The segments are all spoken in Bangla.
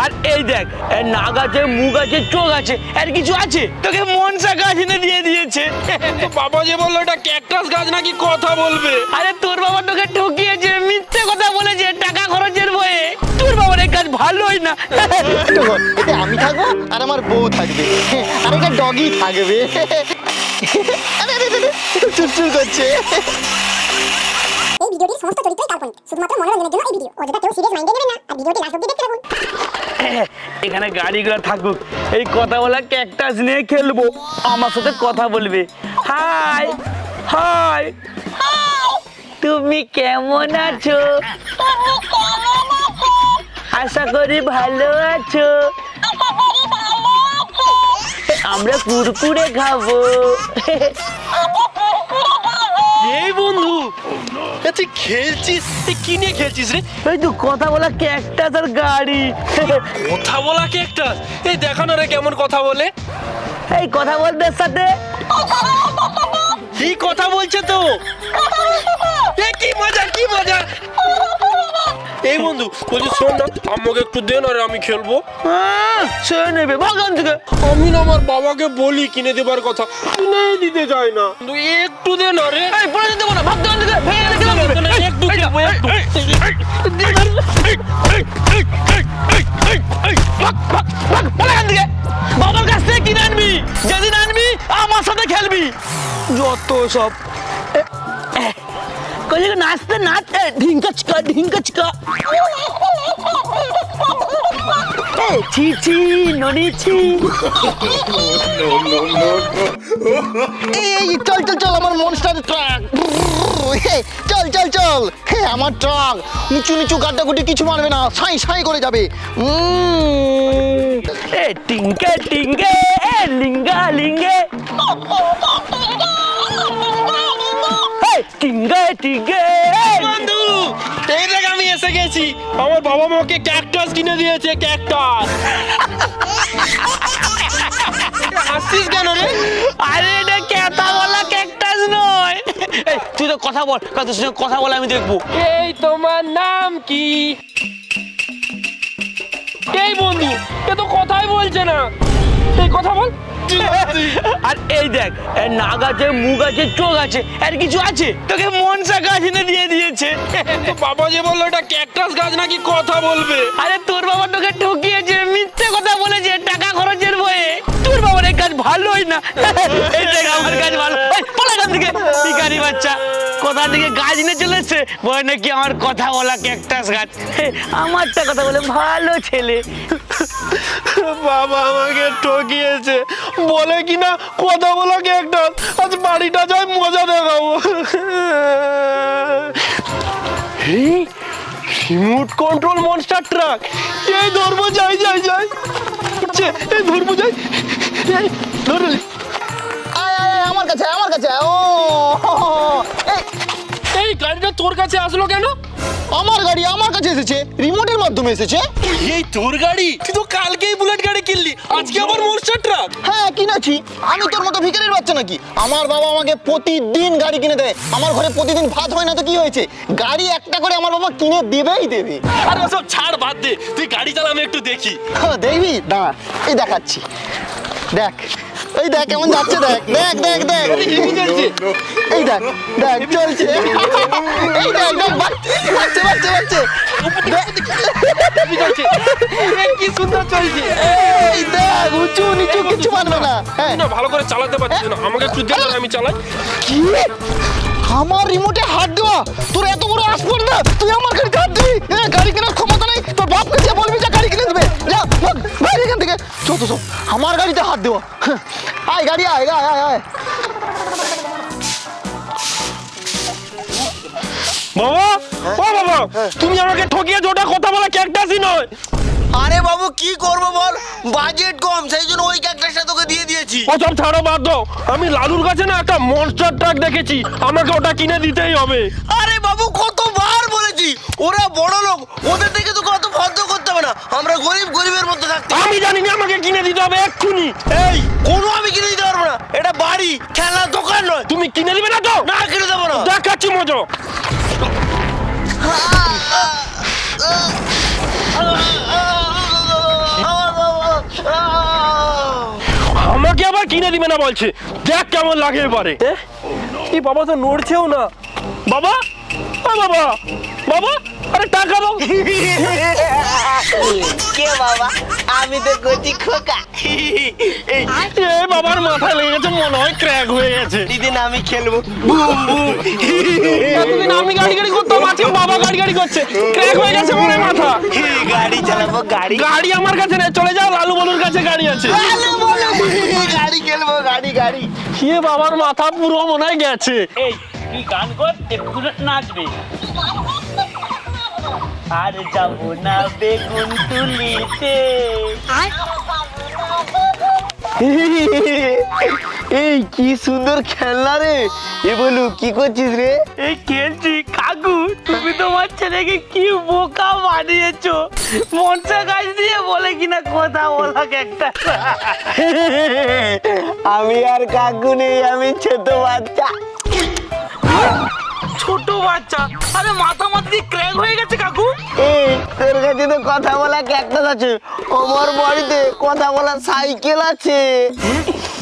আর এই দেখ, নাক আছে, মুখ আছে, চোখ আছে, আর কিছু আছে? তোকে মনসা গাছ এনে দিয়ে দিয়েছে। বাবা যে বললো এটা ক্যাকটাস গাছ নাকি কথা বলবে। আরে তোর বাবা তোকে ঠকিয়েছে, মিথ্যে কথা বলেছে টাকা খরচের বয়ে। তোর বাবার এই কাজ ভালোই না। এতে আমি থাকবো আর আমার বউ থাকবে, আর একটা ডগি থাকবে। আরে আরে আরে, চুরচুর করছে। এই ভিডিওটির সমস্ত চরিত্রই কাল্পনিক, শুধুমাত্র মনোরঞ্জনের জন্য এই ভিডিও। অযথা কেউ সিরিয়াস মাইন্ডে নেবেন না, আর ভিডিওটি লাস্ট অবধি দেখতে থাকুন। এখানে গাড়িগুলো থাকুক, এই কথা বলা ক্যাকটাস নিয়ে খেলবো, আমার সাথে কথা বলবে। হাই হাই, তুমি কেমন আছো? আশা করি ভালো আছো। আমরা কুরকুরে খাবো। এই বন্ধু, তুই খেলছিস? কি নিয়ে খেলছিস রে? এই তো কথা বলা ক্যাকটাস আর গাড়ি। কথা বলা ক্যাকটাস? এই দেখো না রে কেমন কথা বলে। এই কথা বলতে সাথে এই কথা বলছে তো। কি মজা, কি মজা। এই বন্ধু বলছি, শোন না, আমাকে একটু দে না রে, আমি খেলবো। সে নেবে বাগান থেকে। আমি না আমার বাবাকে বলি কিনে দেবার কথা, কিনে দিতে চাই না। একটু দে না রে। এই পড়ে যেতে না, ভাগ দোকান থেকে ভেঙে গেলে খেলাম। একটু খেলবো, একটু। বাবার কাছ থেকে কিনে আনবি, যেদিন আনবি আমার সাথে খেলবি। যত সব নাচতে নাচতে ঢিঙ্কা চিকা ঢিঙ্কা চিকা। ছি ছি ননি ছি। এই চল চল চল, আমার মনস্টার ট্রাক। চল চল চল, আমার ট্রাক উঁচু নিচু গাড্ডাগুটি কিছু মারবে না, সাই সাই করে যাবে। এ টিঙ্কে টিঙ্কে, এ লিঙ্গা লিঙ্গে, টিঙ্গে টিঙ্গে। বন্ধু এই দেখ, আমি এসে গেছি। আমার বাবা মাকে ক্যাকটাস কিনে দিয়েছে, ক্যাকটাস। হাসছিস কেন রে? আরে এটা কথা বলা ক্যাকটাস নয়। এই তুই তো কথা বল, তোর সঙ্গে কথা বলে আমি দেখবো। এই তোমার নাম কি? এই বন্ধু, এ তো কথাই বলছে না। এই কথা বল। আর এই দেখ, নাক আছে, মুখ আছে, চোখ আছে, আর কিছু আছে? তোকে মনসা গাছ এনে দিয়ে দিয়েছে। বাবা যে বললো এটা ক্যাকটাস গাছ নাকি কথা বলবে। আরে তোর বাবা তোকে ঠকিয়েছে, মিথ্যে কথা বলেছে টাকা খরচের বয়ে। তোর বাবার এই কাজ ভালোই না। এই দেখ আমার কাজ ভালো। পড়া গাছ থেকে ভিখারি বাচ্চা কোথা থেকে গাছ নিয়ে চলে এসছে, বলে নাকি আমার কথা বলা ক্যাকটাস গাছ। আমারটা কথা বলে ভালো ছেলে। বাবা আমাকে ঠকিয়েছে, বলে কিনা কথা বলা ক্যাকটাস। আজ বাড়িটা যাই মজা দেখাবো। Remote control monster truck. এই ধরবো, যাই যাই যাই, এই ধরবো, যাই এই ধরলি। আমার কাছে আমার কাছে। ও এই গাড়িটা তোর কাছে আসলো কেন? আমার গাড়ি আমার কাছে এসেছে, রিমোটের মাধ্যমে এসেছে। এই তোর গাড়ি? তুই তো কালকেই বুলেট গাড়ি কিনলি, আজকে আবার মনস্টার ট্রাক? হ্যাঁ কিনেছি। আমি তোর মতো ভিখারির বাচ্চা নাকি? আমার বাবা আমাকে প্রতিদিন গাড়ি কিনে দেয়। আমার ঘরে প্রতিদিন ভাত হয় না তো কি হয়েছে, গাড়ি একটা করে আমার বাবা কিনে দেবেই দেবে। আরে ওসব ছাড়, বাদ দে, তুই গাড়ি চালা, আমি একটু দেখি। দেখবি? দাঁড়া, এই দেখাচ্ছি। দেখ, এই দেখ কেমন যাচ্ছে, দেখ দেখ দেখ দেখ। এই দেখ দেখ চলছে। এই দেখ দেখ, বাচ্চা বাচ্চা বাচ্চা। কি সুন্দর চলছে। এই দেখ, উঁচু নিচু কিছু মানবে না। হ্যাঁ না, ভালো করে চালাতে পারছিস না, আমাকে একটু দে না, আমি চালাই। কি? আমার রিমোটে হাত দেওয়া? তোর এত বড় আসপর্দা, তুই আমার গাড়িতে হাত দিবি? গাড়ি কেনার ক্ষমতা নেই তোর? বাপকে যে বলবি যে গাড়ি কিনে দেবে, যা ভাই এখান থেকে। চল তো, আমার গাড়িতে হাত দেওয়া। আয় গাড়ি, আয় আয় আয় আয়। বাবা, ও বাবা, তুমি আমাকে ঠকিয়েছো, ওটা কথা বলা ক্যাকটাসই নয়। আরে বাবু কি করবো বল, বাজেট কম, সেই জন্য ওই ক্যাকটাসটা তোকে দিয়ে দিয়েছি। ও সব ছাড়ো, বাদ দাও। আমি লালুর কাছে না একটা মনস্টার ট্রাক দেখেছি, আমাকে ওটা কিনে দিতেই হবে। আরে বাবু কতবার বলেছি, ওরা বড় লোক, ওদের থেকে তোকে অত ভদ্র করতে হবে না, আমরা গরিব গরিবের মধ্যে থাকতে। আমি জানি না, আমাকে কিনে দিতে হবে এক্ষুনি। এই কোনো আমি কিনে দিতে পারবো না, এটা বাড়ি, খেলার দোকান নয়। তুমি কিনে দিবে না তো? না কিনে দেবো না। দেখাচ্ছি মজা। আবার কিনে দিবে না বলছে, দেখ কেমন লাগে এবারে। এই বাবা তো নড়ছেও না। বাবা, ও বাবা, বাবা, আরে টাকা দাও। কে বাবা? আমি তো কচি খোকা। এই বাবার মাথায় লেগে গেছে, মনে হয় ক্র্যাক হয়ে গেছে। দিদিন আমি খেলবো বুম বুম। এতদিন আমি গাড়ি গাড়ি করতাম, আজকে বাবা গাড়ি গাড়ি করছে, ক্র্যাক হয়ে গেছে মনে হয় মাথা। গাড়ি চালাবো গাড়ি। গাড়ি আমার কাছে নেই, চলে যাও, লালু বলুর কাছে গাড়ি আছে। গাড়ি খেলবো গাড়ি গাড়ি। এ বাবার মাথা পুরো মনে হয় গেছে। এই তুই গান কর, একটু নাচবে। আর যাবো না বেগুন তুলিতে। এই কি সুন্দর খেলনা রে। এ বলু কি করছিস রে? এই খেলছি। কাকু তুমি তোমার ছেলেকে কি বোকা বানিয়েছো, মনসা গাছ দিয়ে বলে কিনা কথা বলা একটা। আমি আর কাকু নেই, আমি ছোট বাচ্চা। ছোট বাচ্চা? আরে মাথা মাথা দিয়ে ক্র্যাক হয়ে গেছে কাকু। এই তোর কাছে তো কথা বলা ক্যাকটাস আছে, আমার বাড়িতে কথা বলা সাইকেল আছে।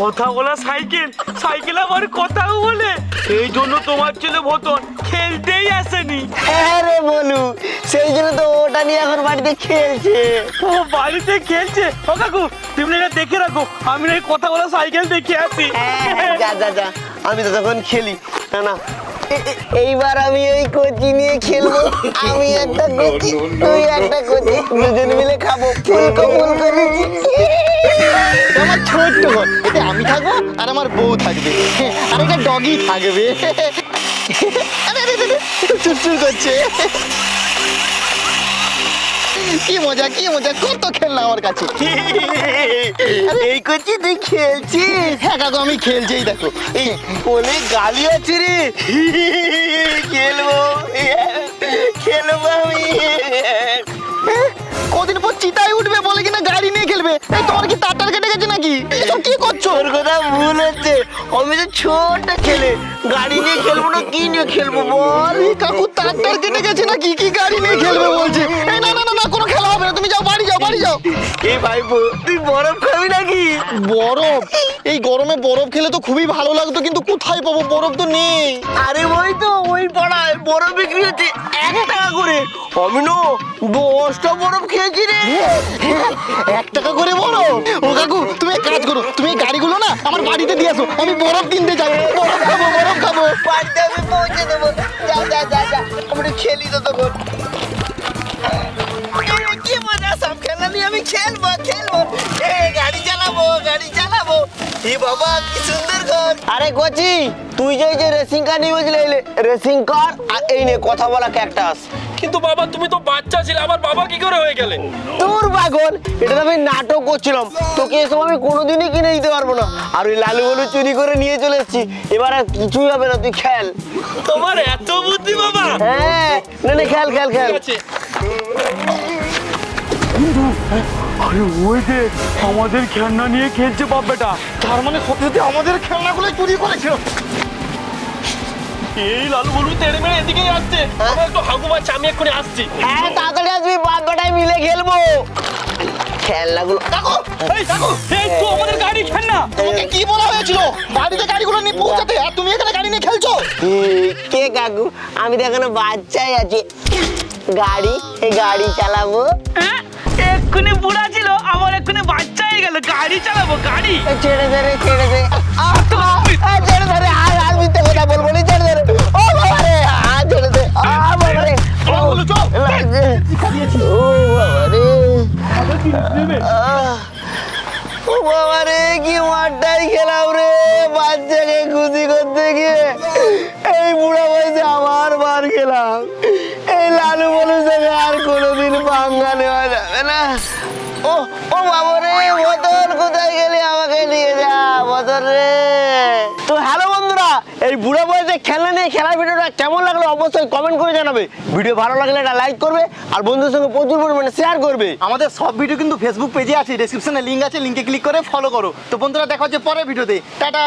কথা বলা সাইকেল? সাইকেল আবার কথাও বলে? এই জন্য তোমার ছেলে ভতন খেলতেই আসেনি। হ্যাঁ রে বলু, সেই জন্য তো ওটা নিয়ে এখন বাড়িতে খেলছে। ও বাড়িতে খেলছে? ও কাকু তুমি এটা দেখে রাখো, আমি না এই কথা বলা সাইকেল দেখে আসি। যা যা যা, আমি তো তখন খেলি। না না, এইবার আমি এই কচি নিয়ে খেলবো। আমি একটা কচি, তুই একটা কচি, দুজন মিলে খাবো। ফুলকো ফুলকো লুচি। এটা আমার ছোট্ট ঘর, এতে আমি থাকবো আর আমার বউ থাকবে, আর একটা ডগি থাকবে। আরে আরে আরে, চুরচুর করছে। কি মজা কি মজা, কত খেলনা আমার কাছে। এই কচি তুই খেলছিস? হ্যাঁ কাকু আমি খেলছি, এই দেখো। বলে গালি আছে রে। খেলবো খেলবো আমি। কদিন পর চিতায় উঠবে বলে কিনা গাড়ি নিয়ে খেলবে। এই তোমার কি তার কেটে গেছে নাকি? এসব কি করছো? তোর কথা ভুল হচ্ছে, আমি তো ছোট ছেলে, গাড়ি নিয়ে খেলবো না কি নিয়ে খেলবো বল? এই কাকু তার কেটে গেছে নাকি? কি গাড়ি নিয়ে খেলবে বলছে? এই না না না না, কোনো খেলা হবে না, তুমি যাও বাড়ি যাও বাড়ি যাও। এই ভাইপো তুই বরফ খাবি নাকি? বরফ? এই গরমে বরফ খেলে তো খুবই ভালো লাগতো, কিন্তু কোথায় পাবো? বরফ তো নেই। আরে ওই তো ওই পাড়ায় বরফ বিক্রি হচ্ছে 1 টাকা করে। আমি না 10টা বরফ খেয়েছি রে। 1 টাকা করে বরফ? ও কাকু তুমি এক কাজ করো, তুমি এই গাড়িগুলো না আমার বাড়িতে দিয়ে আসো, আমি বরফ কিনতে যাই, বরফ খাবো বরফ খাবো। বাড়িতে আমি পৌঁছে দেবো। যা যা যা যা, আমরা খেলি তো তখন। কি মজা, সব খেলা নিয়ে আমি খেলবো খেলবো। গাড়ি চালাবো গাড়ি চালাবো। এ বাবা কি সুন্দর ঘর। আরে কোচি, তুই যে রেসিং কার নিয়ে বলছিলি, রেসিং কার আর এই নে কথা বলা ক্যাকটাস। কিন্তু বাবা তুমি তো বাচ্চা ছিলে, আবার বাবা কি করে হয়ে গেলে? তোর পাগল, এটা তো আমি নাটক করছিলাম, তোকে এসব আমি কোনোদিনই কিনে দিতে পারবো না। আর ওই লালু বলু চুরি করে নিয়ে চলে এসেছি, এবার আর কিছুই হবে না, তুই খেল। তোমার এত বুদ্ধি বাবা। হ্যাঁ না না, খেল খেল খেল। ঠিক আছে। আরে ওই দেখ, আমাদের খেলনা নিয়ে খেলছে বাপ্পাটা। তার মানে সত্যি সত্যি আমাদের খেলনাগুলো চুরি করেছিল। এই লালু বলু তেড়ে মেরে এদিকেই আসছে, আমার একটু হাগু মারছে, আমি এক্ষুনি আসছি। হ্যাঁ তাড়াতাড়ি আসবি, বাপ বেটায় মিলে খেলবো খেলনাগুলো। কাকু এই দেখো, এই তো আমাদের গাড়ি খেলনা। তোমাকে কি বলা হয়েছিল বাড়িতে গাড়িগুলো নিয়ে পৌঁছাতে, আর তুমি এখানে গাড়ি নিয়ে খেলছো? কে কাকু, আমি তো এখনো বাচ্চাই আছি। গাড়ি গাড়ি চালাবো। হ্যাঁ, এক্ষুনি বুড়া ছিল, আবার এক্ষুনি বাচ্চা হয়ে গেল, গাড়ি চালাবো গাড়ি। ছেড়ে দে রে ছেড়ে দে। ছেড়ে দে রে, আর মিথ্যে কথা বলবো না, ছেড়ে দে রে। ও বাবা রে, ছেড়ে দে। বাবা রে, লাগছে। ও বাবা রে, ও বাবা রে, কি মারটাই খেলাম রে বাচ্চাকে খুশি করতে গিয়ে। এই বুড়া বয়সে আবার মার খেলাম। এই লালু বলুর সঙ্গে আর কোনোদিন পাঙ্গা নেওয়া যাবে না। ও ও বাবা রে, বদল কোথায় গেলি, আমাকে নিয়ে যা বদল রে। তো হ্যালো বন্ধুরা, এই বুড়ো বয়সে খেলনা নিয়ে খেলার ভিডিওটা কেমন লাগলো অবশ্যই কমেন্ট করে জানাবে। ভিডিও ভালো লাগলে এটা লাইক করবে আর বন্ধুদের সঙ্গে প্রচুর পরিমাণে শেয়ার করবে। আমাদের সব ভিডিও কিন্তু ফেসবুক পেজে আছে, ডেসক্রিপশনে লিংক আছে, লিংকে ক্লিক করে ফলো করো। তো বন্ধুরা দেখা হচ্ছে পরের ভিডিওতে, টাটা।